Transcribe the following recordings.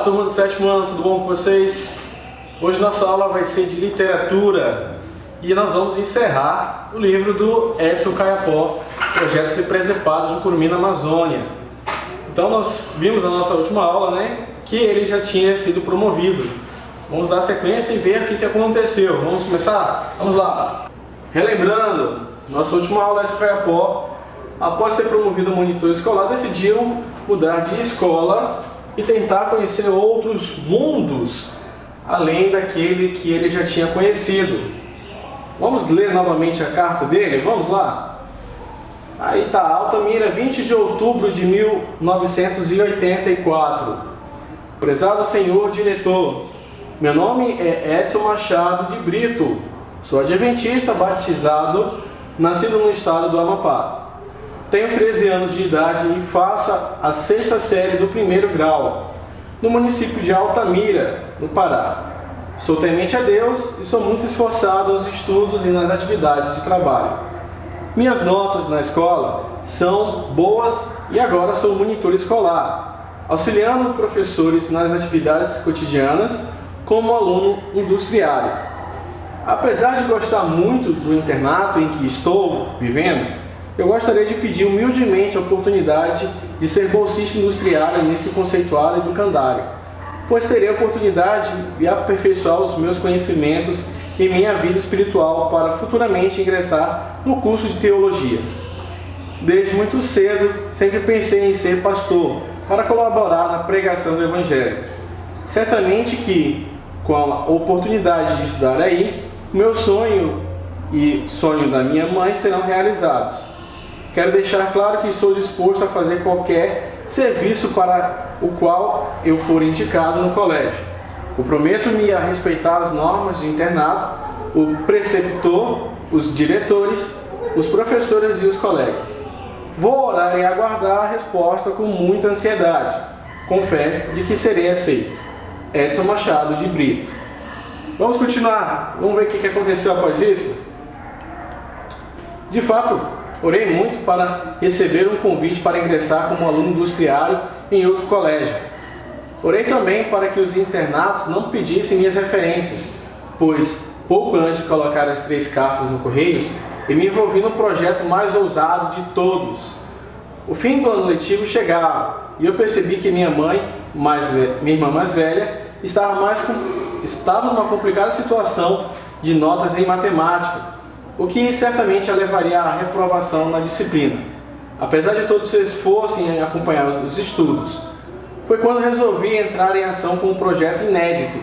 turma do sétimo ano, tudo bom com vocês? Hoje nossa aula vai ser de literatura e nós vamos encerrar o livro do Edson Caiapó, Projetos e Presepados do Curumim na Amazônia. Então nós vimos na nossa última aula, que ele já tinha sido promovido. Vamos dar sequência e ver o que aconteceu. Vamos começar? Vamos lá! Relembrando, nossa última aula, Edson Caiapó, após ser promovido a monitor escolar, decidiu mudar de escola e tentar conhecer outros mundos além daquele que ele já tinha conhecido. Vamos ler novamente a carta dele? Vamos lá? Aí está, Altamira, 20 de outubro de 1984. Prezado senhor diretor, meu nome é Edson Machado de Brito, sou adventista batizado, nascido no estado do Amapá. Tenho 13 anos de idade e faço a sexta série do primeiro grau, no município de Altamira, no Pará. Sou temente a Deus e sou muito esforçado nos estudos e nas atividades de trabalho. Minhas notas na escola são boas e agora sou monitor escolar, auxiliando professores nas atividades cotidianas como aluno industriário. Apesar de gostar muito do internato em que estou vivendo, eu gostaria de pedir humildemente a oportunidade de ser bolsista industriário nesse conceituado educandário, pois terei a oportunidade de aperfeiçoar os meus conhecimentos e minha vida espiritual para futuramente ingressar no curso de teologia. Desde muito cedo, sempre pensei em ser pastor, para colaborar na pregação do Evangelho. Certamente que, com a oportunidade de estudar aí, meu sonho e sonho da minha mãe serão realizados. Quero deixar claro que estou disposto a fazer qualquer serviço para o qual eu for indicado no colégio. Comprometo-me a respeitar as normas de internato, o preceptor, os diretores, os professores e os colegas. Vou orar e aguardar a resposta com muita ansiedade, com fé de que serei aceito. Edson Machado de Brito. Vamos continuar. Vamos ver o que aconteceu após isso? De fato, orei muito para receber um convite para ingressar como aluno industriário em outro colégio. Orei também para que os internatos não pedissem minhas referências, pois, pouco antes de colocar as 3 cartas no Correios, eu me envolvi no projeto mais ousado de todos. O fim do ano letivo chegava e eu percebi que minha irmã mais velha, estava numa complicada situação de notas em matemática, o que certamente a levaria à reprovação na disciplina, apesar de todo o seu esforço em acompanhar os estudos. Foi quando resolvi entrar em ação com um projeto inédito,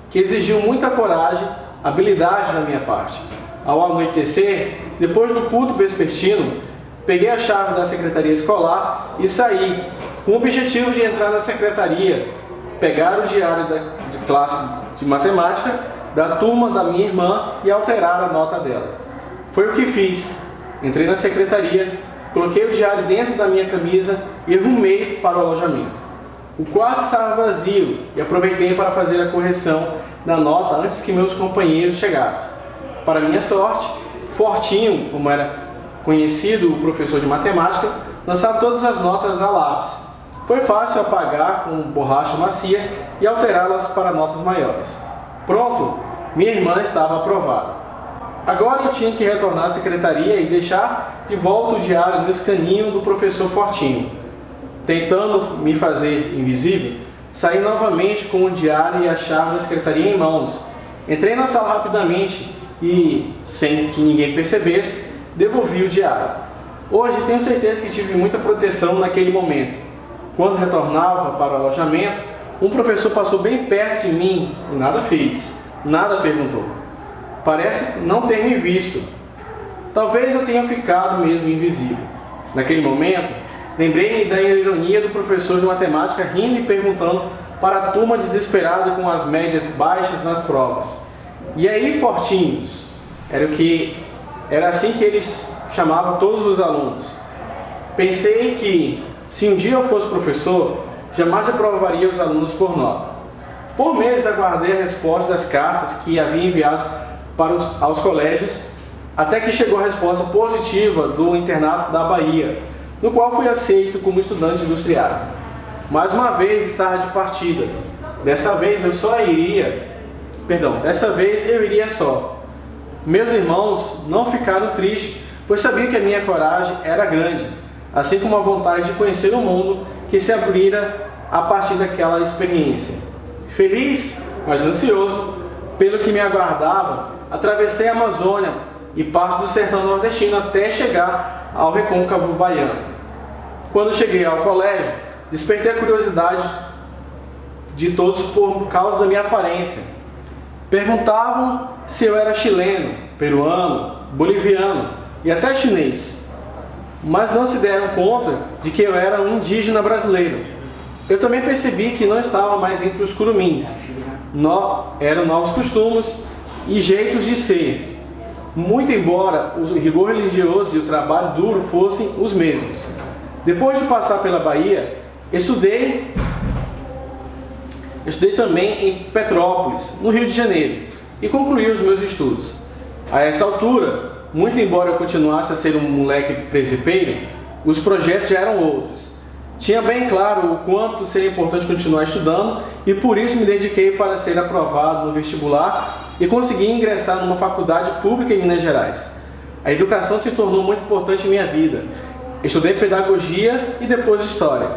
que exigiu muita coragem, habilidade da minha parte. Ao anoitecer, depois do culto vespertino, peguei a chave da secretaria escolar e saí, com o objetivo de entrar na secretaria, pegar o diário de classe de matemática da turma da minha irmã e alterar a nota dela. Foi o que fiz. Entrei na secretaria, coloquei o diário dentro da minha camisa e rumei para o alojamento. O quarto estava vazio e aproveitei para fazer a correção da nota antes que meus companheiros chegassem. Para minha sorte, Fortinho, como era conhecido o professor de matemática, lançava todas as notas a lápis. Foi fácil apagar com borracha macia e alterá-las para notas maiores. Pronto, minha irmã estava aprovada. Agora eu tinha que retornar à secretaria e deixar de volta o diário no escaninho do professor Fortinho. Tentando me fazer invisível, saí novamente com o diário e a chave da secretaria em mãos. Entrei na sala rapidamente e, sem que ninguém percebesse, devolvi o diário. Hoje tenho certeza que tive muita proteção naquele momento. Quando retornava para o alojamento, um professor passou bem perto de mim e nada fez, nada perguntou. Parece não ter me visto. Talvez eu tenha ficado mesmo invisível. Naquele momento, lembrei-me da ironia do professor de matemática rindo e perguntando para a turma desesperada com as médias baixas nas provas. E aí, fortinhos? Era assim que eles chamavam todos os alunos. Pensei que, se um dia eu fosse professor, jamais aprovaria os alunos por nota. Por meses aguardei a resposta das cartas que havia enviado aos colégios, até que chegou a resposta positiva do internato da Bahia, no qual fui aceito como estudante industriário. Mais uma vez estava de partida. Dessa vez eu iria só. Meus irmãos não ficaram tristes, pois sabiam que a minha coragem era grande, assim como a vontade de conhecer o mundo que se abrira a partir daquela experiência. Feliz, mas ansioso pelo que me aguardava, atravessei a Amazônia e parte do sertão nordestino até chegar ao recôncavo baiano. Quando cheguei ao colégio, despertei a curiosidade de todos por causa da minha aparência. Perguntavam se eu era chileno, peruano, boliviano e até chinês, mas não se deram conta de que eu era um indígena brasileiro. Eu também percebi que não estava mais entre os curumins. Eram novos costumes e jeitos de ser, muito embora o rigor religioso e o trabalho duro fossem os mesmos. Depois de passar pela Bahia, estudei também em Petrópolis, no Rio de Janeiro, e concluí os meus estudos. A essa altura, muito embora eu continuasse a ser um moleque presepeiro, os projetos já eram outros. Tinha bem claro o quanto seria importante continuar estudando e por isso me dediquei para ser aprovado no vestibular e consegui ingressar numa faculdade pública em Minas Gerais. A educação se tornou muito importante em minha vida. Estudei pedagogia e depois história.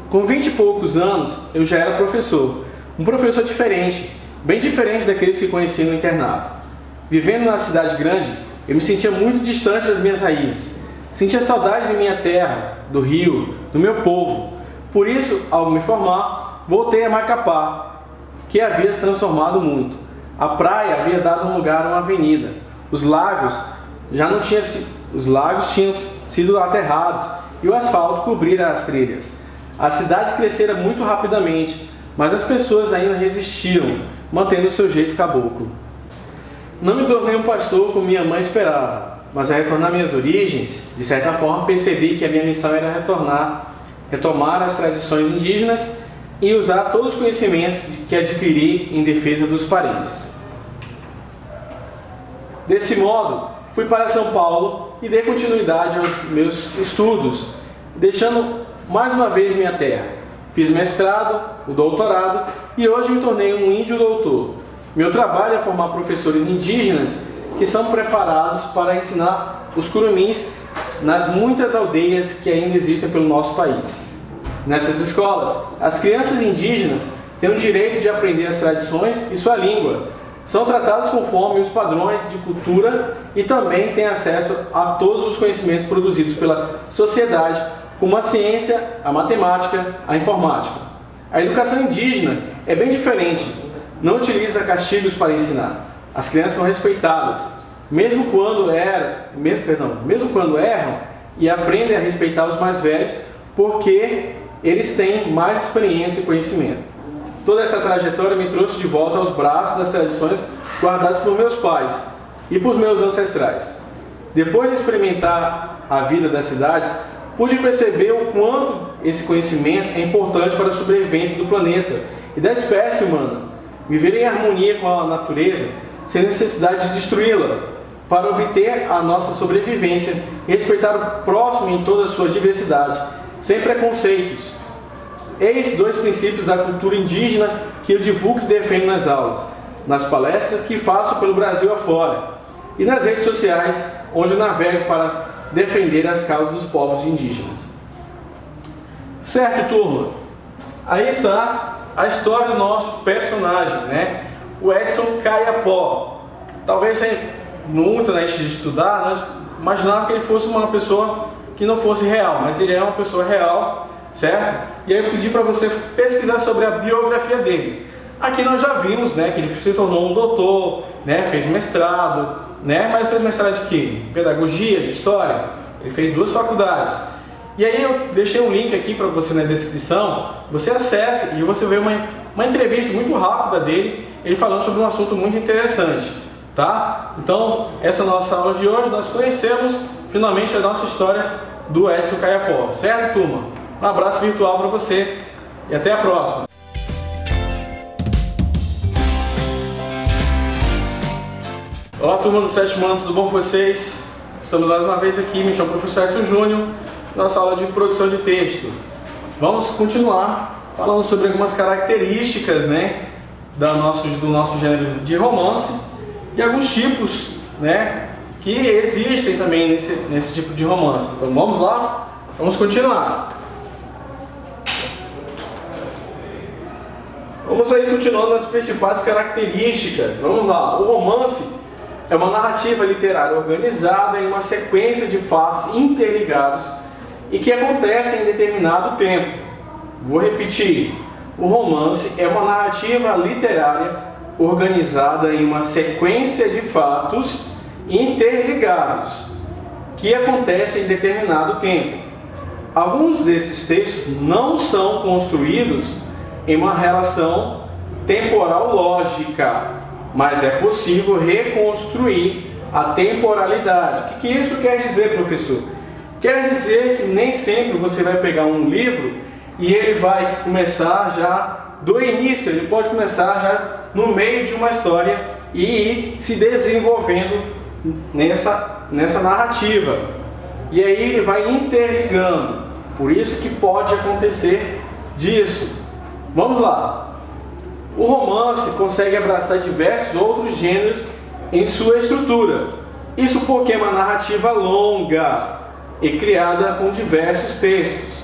Com 20 e poucos anos, eu já era professor. Um professor diferente, bem diferente daqueles que conheci no internato. Vivendo na cidade grande, eu me sentia muito distante das minhas raízes. Sentia saudade de minha terra, do Rio, do meu povo. Por isso, ao me formar, voltei a Macapá, que havia transformado muito. A praia havia dado um lugar a uma avenida. Os lagos tinham sido aterrados e o asfalto cobrira as trilhas. A cidade crescera muito rapidamente, mas as pessoas ainda resistiam, mantendo o seu jeito caboclo. Não me tornei um pastor como minha mãe esperava, mas ao retornar às minhas origens, de certa forma percebi que a minha missão era retomar as tradições indígenas e usar todos os conhecimentos que adquiri em defesa dos parentes. Desse modo, fui para São Paulo e dei continuidade aos meus estudos, deixando mais uma vez minha terra. Fiz mestrado, o doutorado e hoje me tornei um índio doutor. Meu trabalho é formar professores indígenas que são preparados para ensinar os curumins nas muitas aldeias que ainda existem pelo nosso país. Nessas escolas, as crianças indígenas têm o direito de aprender as tradições e sua língua. São tratadas conforme os padrões de cultura e também têm acesso a todos os conhecimentos produzidos pela sociedade, como a ciência, a matemática, a informática. A educação indígena é bem diferente. Não utiliza castigos para ensinar. As crianças são respeitadas, mesmo quando erram e aprendem a respeitar os mais velhos, porque eles têm mais experiência e conhecimento. Toda essa trajetória me trouxe de volta aos braços das tradições guardadas por meus pais e por meus ancestrais. Depois de experimentar a vida das cidades, pude perceber o quanto esse conhecimento é importante para a sobrevivência do planeta e da espécie humana. Viver em harmonia com a natureza, sem necessidade de destruí-la, para obter a nossa sobrevivência e respeitar o próximo em toda a sua diversidade, sem preconceitos. Eis 2 princípios da cultura indígena que eu divulgo e defendo nas aulas, nas palestras que faço pelo Brasil afora e nas redes sociais, onde navego para defender as causas dos povos indígenas. Certo, turma? Aí está a história do nosso personagem, né? O Edson Caiapó. Talvez muito antes de estudar, nós imaginávamos que ele fosse uma pessoa que não fosse real, mas ele é uma pessoa real, certo? E aí eu pedi para você pesquisar sobre a biografia dele. Aqui nós já vimos, né, que ele se tornou um doutor, né, fez mestrado, né, mas fez mestrado de quê? Pedagogia, de história. Ele fez 2 faculdades. E aí eu deixei um link aqui para você na descrição, você acesse e você vê uma entrevista muito rápida dele, ele falando sobre um assunto muito interessante, tá? Então, essa nossa aula de hoje, nós conhecemos finalmente a nossa história do Edson Caiapó, certo, turma? Um abraço virtual para você e até a próxima! Olá, turma do 7º ano, tudo bom com vocês? Estamos mais uma vez aqui, me chamo o professor Edson Júnior, nossa aula de produção de texto. Vamos continuar falando sobre algumas características, né, do nosso gênero de romance e alguns tipos, né, que existem também nesse tipo de romance. Então vamos lá, vamos continuar. Vamos aí continuando as principais características. Vamos lá. O romance é uma narrativa literária organizada em uma sequência de fatos interligados e que acontecem em determinado tempo. Vou repetir. O romance é uma narrativa literária organizada em uma sequência de fatos interligados que acontecem em determinado tempo. Alguns desses textos não são construídos em uma relação temporal lógica, mas é possível reconstruir a temporalidade. O que isso quer dizer, professor? Quer dizer que nem sempre você vai pegar um livro e ele vai começar já do início, ele pode começar já no meio de uma história e ir se desenvolvendo nessa narrativa. E aí ele vai interligando. Por isso que pode acontecer disso. Vamos lá. O romance consegue abraçar diversos outros gêneros em sua estrutura. Isso porque é uma narrativa longa e criada com diversos textos.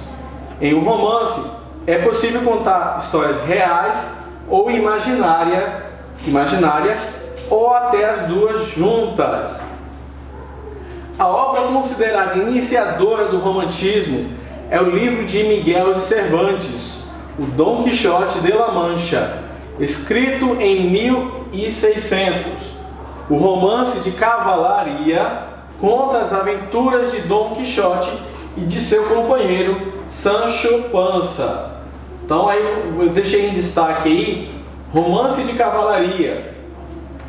Em um romance, é possível contar histórias reais ou imaginárias, ou até as duas juntas. A obra considerada iniciadora do romantismo é o livro de Miguel de Cervantes, o Dom Quixote de la Mancha, escrito em 1600. O romance de cavalaria conta as aventuras de Dom Quixote e de seu companheiro Sancho Panza. Então aí eu deixei em destaque aí, romance de cavalaria.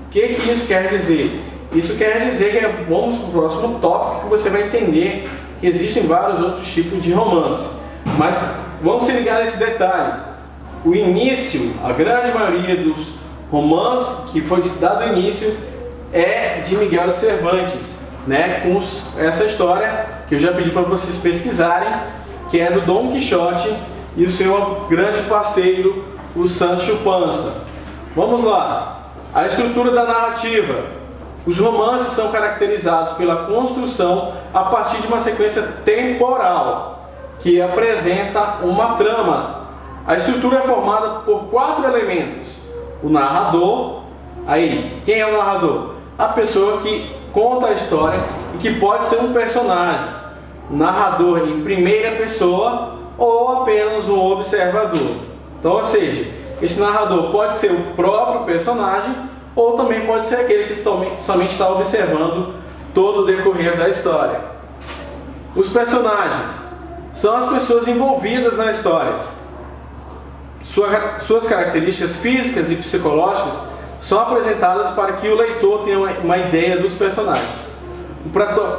O que isso quer dizer? Isso quer dizer que vamos para o próximo tópico que você vai entender que existem vários outros tipos de romance. Mas vamos se ligar nesse detalhe. O início, a grande maioria dos romances que foi dado início é de Miguel de Cervantes, né? Com essa história que eu já pedi para vocês pesquisarem, que é do Dom Quixote e o seu grande parceiro, o Sancho Panza. Vamos lá. A estrutura da narrativa. Os romances são caracterizados pela construção a partir de uma sequência temporal que apresenta uma trama. A estrutura é formada por 4 elementos. O narrador. Aí, quem é o narrador? A pessoa que conta a história e que pode ser um personagem. O narrador em primeira pessoa ou apenas um observador. Então, ou seja, esse narrador pode ser o próprio personagem ou também pode ser aquele que somente está observando todo o decorrer da história. Os personagens são as pessoas envolvidas na história. Suas características físicas e psicológicas são apresentadas para que o leitor tenha uma ideia dos personagens.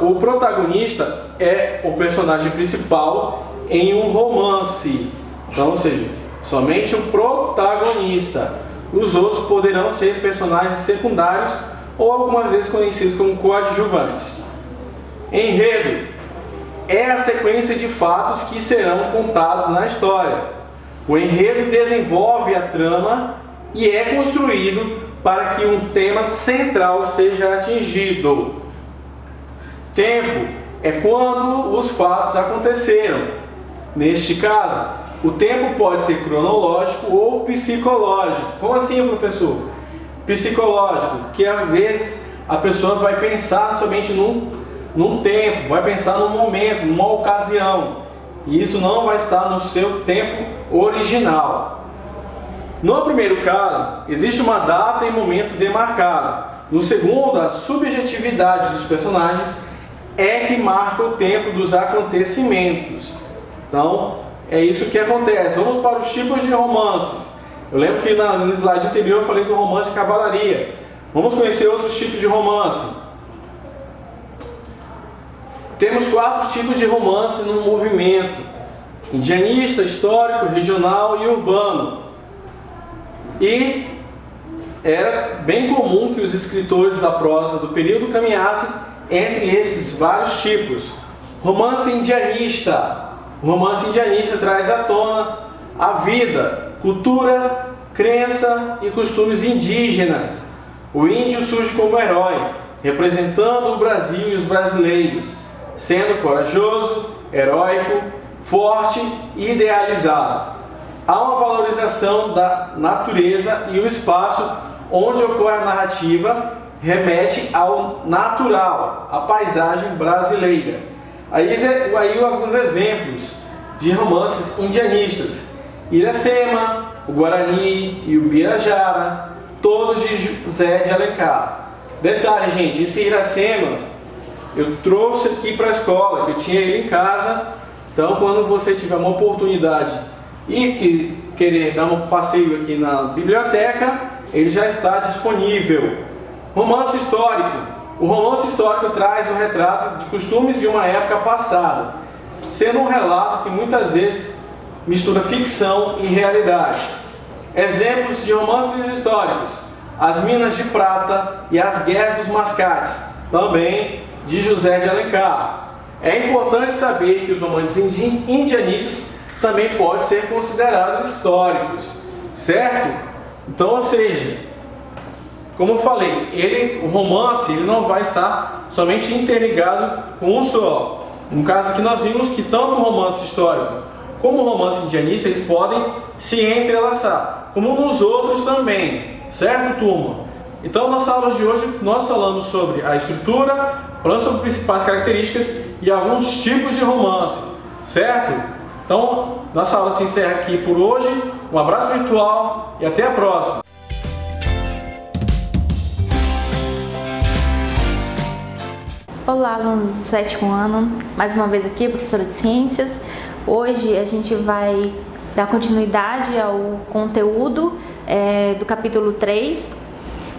O protagonista é o personagem principal em um romance. Então, ou seja, somente o protagonista. Os outros poderão ser personagens secundários ou algumas vezes conhecidos como coadjuvantes. Enredo é a sequência de fatos que serão contados na história. O enredo desenvolve a trama e é construído para que um tema central seja atingido. Tempo é quando os fatos aconteceram. Neste caso, o tempo pode ser cronológico ou psicológico. Como assim, professor? Psicológico, porque às vezes a pessoa vai pensar somente num tempo, vai pensar num momento, numa ocasião. E isso não vai estar no seu tempo original. No primeiro caso, existe uma data e momento demarcado. No segundo, a subjetividade dos personagens é que marca o tempo dos acontecimentos. Então, é isso que acontece. Vamos para os tipos de romances. Eu lembro que no slide anterior eu falei do romance de cavalaria. Vamos conhecer outros tipos de romance. Temos 4 tipos de romance no movimento: indianista, histórico, regional e urbano. E era bem comum que os escritores da prosa do período caminhassem entre esses vários tipos. Romance indianista. O romance indianista traz à tona a vida, cultura, crença e costumes indígenas. O índio surge como herói, representando o Brasil e os brasileiros, sendo corajoso, heróico, forte e idealizado. Há uma valorização da natureza e o espaço onde ocorre a narrativa remete ao natural, à paisagem brasileira. Aí alguns exemplos de romances indianistas: Iracema, o Guarani e o Birajara, todos de José de Alencar. Detalhe, gente, esse Iracema eu trouxe aqui para a escola, que eu tinha ele em casa. Então, quando você tiver uma oportunidade e querer dar um passeio aqui na biblioteca, ele já está disponível. Romance histórico. O romance histórico traz o retrato de costumes de uma época passada, sendo um relato que muitas vezes mistura ficção e realidade. Exemplos de romances históricos: As Minas de Prata e As Guerras dos Mascates, também de José de Alencar. É importante saber que os romances indianistas também podem ser considerados históricos, certo? Então, ou seja, como eu falei, o romance ele não vai estar somente interligado com um só. No caso aqui nós vimos que tanto o romance histórico como o romance indianista eles podem se entrelaçar, como nos outros também, certo, turma? Então, nossa aula de hoje nós falamos sobre a estrutura, falando sobre principais características e alguns tipos de romance, certo? Então, nossa aula se encerra aqui por hoje. Um abraço virtual e até a próxima! Olá, alunos do 7º ano, mais uma vez aqui, professora de Ciências. Hoje a gente vai dar continuidade ao conteúdo do capítulo 3,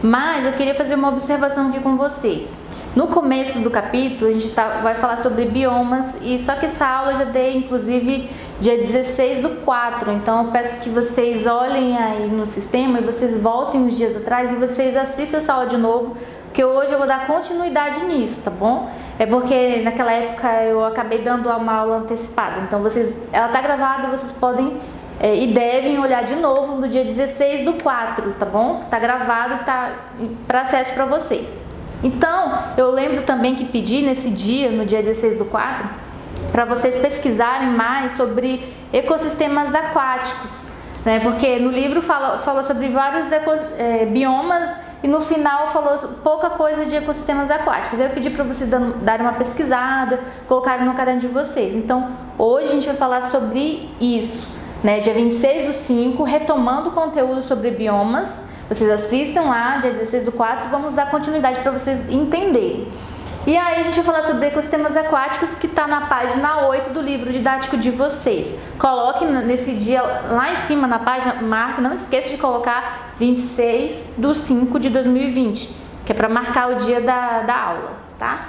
mas eu queria fazer uma observação aqui com vocês. No começo do capítulo a gente vai falar sobre biomas, e só que essa aula eu já dei inclusive dia 16/4, então eu peço que vocês olhem aí no sistema e vocês voltem uns dias atrás e vocês assistam essa aula de novo, porque hoje eu vou dar continuidade nisso, tá bom? É porque naquela época eu acabei dando uma aula antecipada, então ela tá gravada, vocês podem e devem olhar de novo no dia 16/4, tá bom? Tá gravado, tá para acesso para vocês. Então, eu lembro também que pedi nesse dia, no dia 16/4, para vocês pesquisarem mais sobre ecossistemas aquáticos, né? Porque no livro falou sobre vários biomas e no final falou pouca coisa de ecossistemas aquáticos. Eu pedi para vocês darem uma pesquisada, colocarem no caderno de vocês. Então, hoje a gente vai falar sobre isso, né? Dia 26/5, retomando o conteúdo sobre biomas. Vocês assistam lá, dia 16/4, vamos dar continuidade para vocês entenderem. E aí a gente vai falar sobre ecossistemas aquáticos, que está na página 8 do livro didático de vocês. Coloque nesse dia lá em cima na página, marque, não esqueça de colocar 26/5/2020, que é para marcar o dia da aula, tá?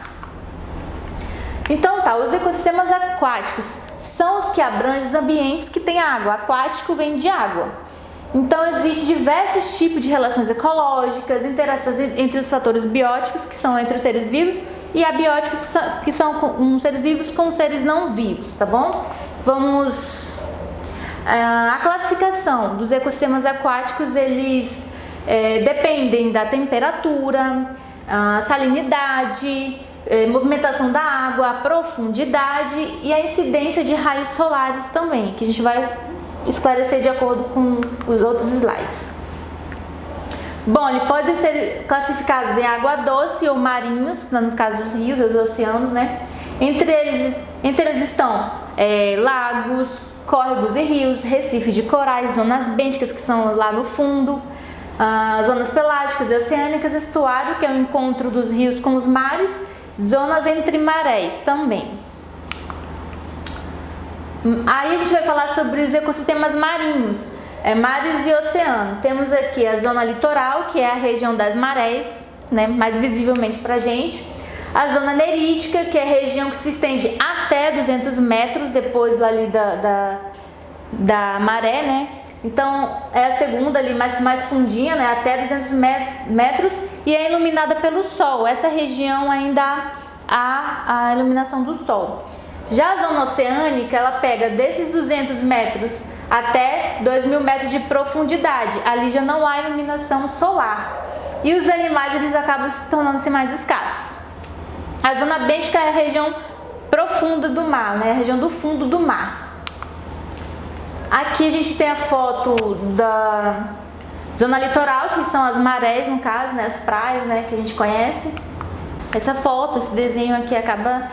Então tá, os ecossistemas aquáticos são os que abrangem os ambientes que têm água. Aquático vem de água. Então, existem diversos tipos de relações ecológicas, interações entre os fatores bióticos, que são entre os seres vivos, e abióticos, que são seres vivos com seres não vivos, tá bom? Vamos... A classificação dos ecossistemas aquáticos, eles dependem da temperatura, salinidade, movimentação da água, a profundidade e a incidência de raios solares também, que a gente vai esclarecer de acordo com os outros slides. Bom, eles podem ser classificados em água doce ou marinhos, no caso dos rios, dos oceanos, né? Entre eles estão lagos, córregos e rios, recifes de corais, zonas bênticas, que são lá no fundo, zonas pelágicas e oceânicas, estuário, que é o encontro dos rios com os mares, zonas entre marés também. Aí a gente vai falar sobre os ecossistemas marinhos, mares e oceano. Temos aqui a zona litoral, que é a região das marés, né, mais visivelmente para a gente. A zona nerítica, que é a região que se estende até 200 metros depois ali da maré, né? Então é a segunda ali mais fundinha, né, até 200 metros, e é iluminada pelo sol. Essa região ainda há a iluminação do sol. Já a zona oceânica, ela pega desses 200 metros até 2.000 metros de profundidade. Ali já não há iluminação solar. E os animais eles acabam se tornando-se mais escassos. A zona bêntica é a região profunda do mar, né? A região do fundo do mar. Aqui a gente tem a foto da zona litoral, que são as marés, no caso, né? As praias, né? Que a gente conhece. Essa foto, esse desenho aqui acaba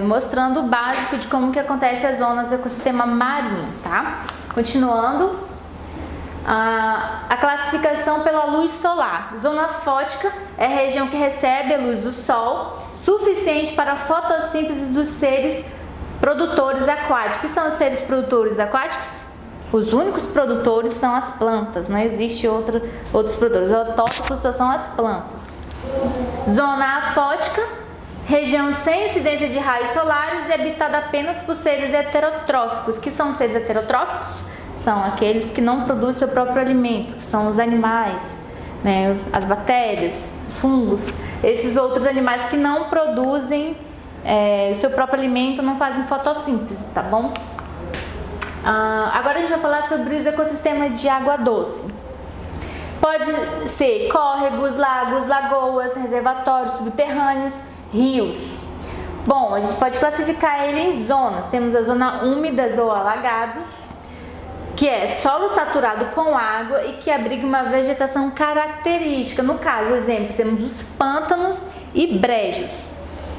mostrando o básico de como que acontece as zonas do ecossistema marinho, tá? Continuando, a classificação pela luz solar. Zona fótica é a região que recebe a luz do sol, suficiente para a fotossíntese dos seres produtores aquáticos. O que são os seres produtores aquáticos? Os únicos produtores são as plantas, não existe outros produtores. Os autótrofos só são as plantas. Zona afótica, região sem incidência de raios solares e habitada apenas por seres heterotróficos. O que são seres heterotróficos? São aqueles que não produzem seu próprio alimento, são os animais, né? As bactérias, os fungos. Esses outros animais que não produzem o seu próprio alimento, não fazem fotossíntese, tá bom? Agora a gente vai falar sobre os ecossistemas de água doce. Pode ser córregos, lagos, lagoas, reservatórios subterrâneos, rios. Bom, a gente pode classificar ele em zonas. Temos a zona úmidas ou alagados, que é solo saturado com água e que abriga uma vegetação característica. No caso, exemplo, temos os pântanos e brejos.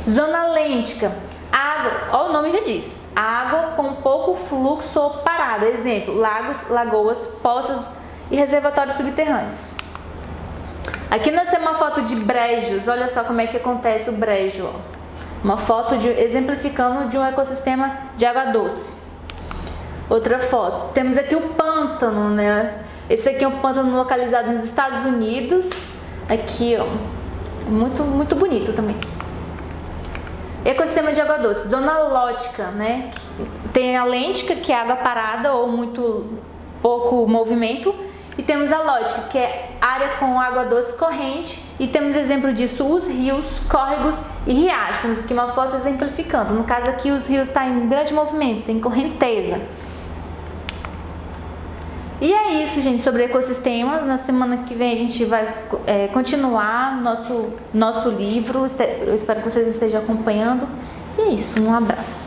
Zona lêntica, água, ó, o nome já diz, água com pouco fluxo ou parada. Exemplo, lagos, lagoas, poças e reservatórios subterrâneos. Aqui nós temos uma foto de brejos. Olha só como é que acontece o brejo, ó. Uma foto exemplificando de um ecossistema de água doce. Outra foto, temos aqui o pântano, né? Esse aqui é um pântano localizado nos Estados Unidos. Aqui, ó, muito bonito também. Ecossistema de água doce, zona lótica, né? Tem a lêntica, que é água parada ou muito pouco movimento, e temos a lótica, que é área com água doce corrente, e temos exemplo disso os rios, córregos e riachos. Temos aqui uma foto exemplificando. No caso aqui os rios estão em grande movimento, tem correnteza. E é isso, gente, sobre ecossistemas. Na semana que vem a gente vai continuar nosso livro. Eu espero que vocês estejam acompanhando. E é isso, um abraço.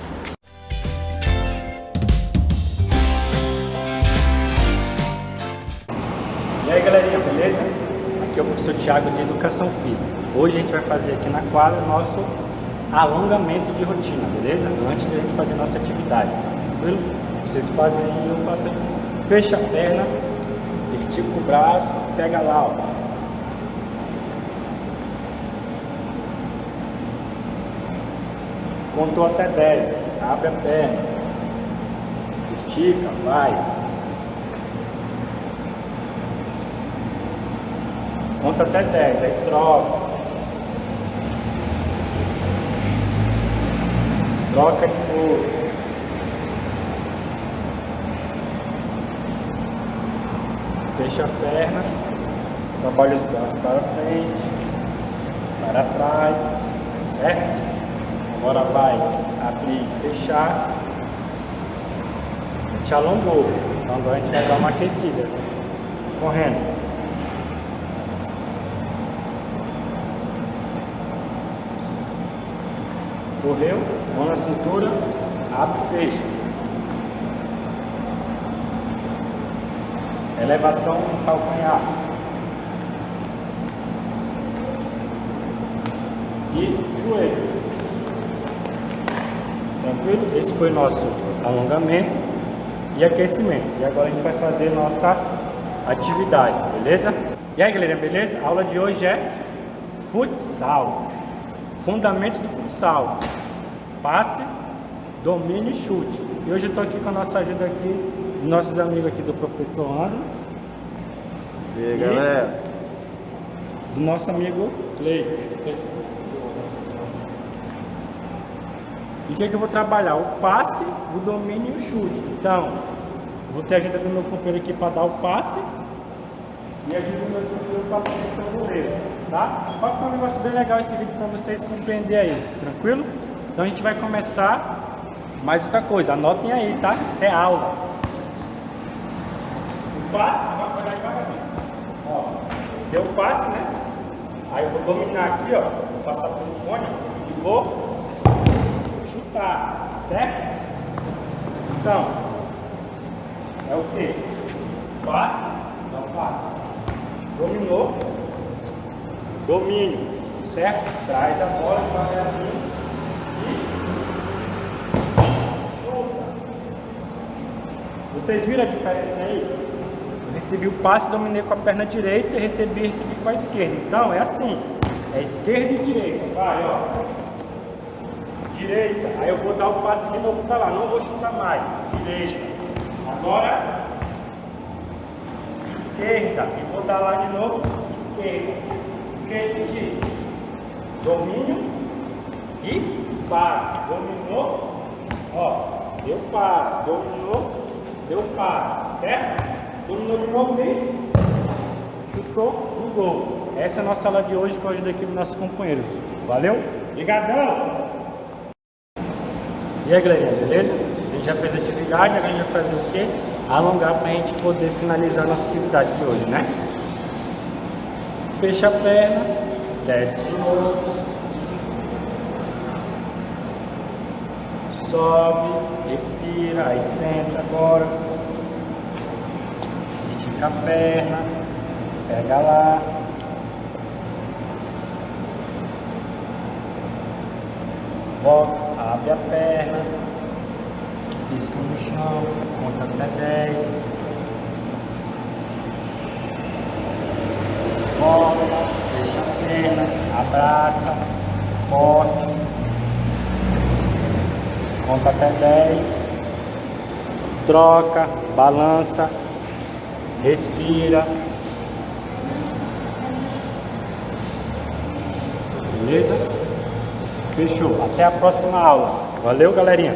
E aí, galerinha, beleza? Aqui é o professor Thiago de Educação Física. Hoje a gente vai fazer aqui na quadra o nosso alongamento de rotina, beleza? Antes de a gente fazer nossa atividade, tranquilo? Vocês fazem aí, eu faço aí. Fecha a perna, estica o braço, pega lá, ó. Contou até 10, abre a perna, estica, vai. Conta até 10, aí troca. Troca de novo. Fecha a perna, trabalha os braços para frente, para trás, certo? Agora vai abrir e fechar. A gente alongou, então agora a gente vai dar uma aquecida, correndo. Correu, mão na cintura, abre e fecha. Elevação no calcanhar. E joelho. Tranquilo? Esse foi nosso alongamento e aquecimento. E agora a gente vai fazer nossa atividade, beleza? E aí, galera, beleza? A aula de hoje é futsal. Fundamentos do futsal. Passe, domínio e chute. E hoje eu estou aqui com a nossa ajuda aqui, nossos amigos aqui do professor André. E aí, galera? Do nosso amigo Clay. E o que é que eu vou trabalhar? O passe, o domínio e o chute. Então, vou ter a ajuda do meu companheiro aqui para dar o passe e a ajuda do meu companheiro para ser o goleiro, tá? Pode ficar um negócio bem legal esse vídeo para vocês compreenderem aí, tranquilo? Então a gente vai começar. Mais outra coisa, anotem aí, tá? Isso é aula. passe, vai dar devagarzinho. Ó, deu o passe, né? Aí eu vou dominar aqui, ó. Vou passar pelo cone e vou chutar, certo? Então, é o quê? Passe, dá um passe. Dominou, domínio, certo? Traz a bola devagarzinho e chuta. Vocês viram a diferença aí? Eu recebi o passe, dominei com a perna direita e recebi com a esquerda. Então é assim, é esquerda e direita. Vai, ó. Direita, aí eu vou dar o passe de novo para lá, não vou chutar mais. Direita. Agora, esquerda, e vou dar lá de novo, esquerda. O que é esse aqui? Domínio e passe. Dominou, ó, deu passe. Dominou, deu passe, certo? Dominou de novo e chutou no gol. Essa é a nossa aula de hoje com a ajuda aqui do nosso companheiro. Valeu? Obrigadão! E aí, galerinha, beleza? A gente já fez a atividade, agora a gente vai fazer o quê? Alongar para a gente poder finalizar a nossa atividade de hoje, né? Fecha a perna, desce de novo, sobe, respira, aí senta agora, estica a perna, pega lá, volta, abre a perna, pisca no chão, conta até 10. Volta, fecha a perna, abraça, forte, conta até 10. Troca, balança, respira. Beleza? Fechou. Até a próxima aula. Valeu, galerinha!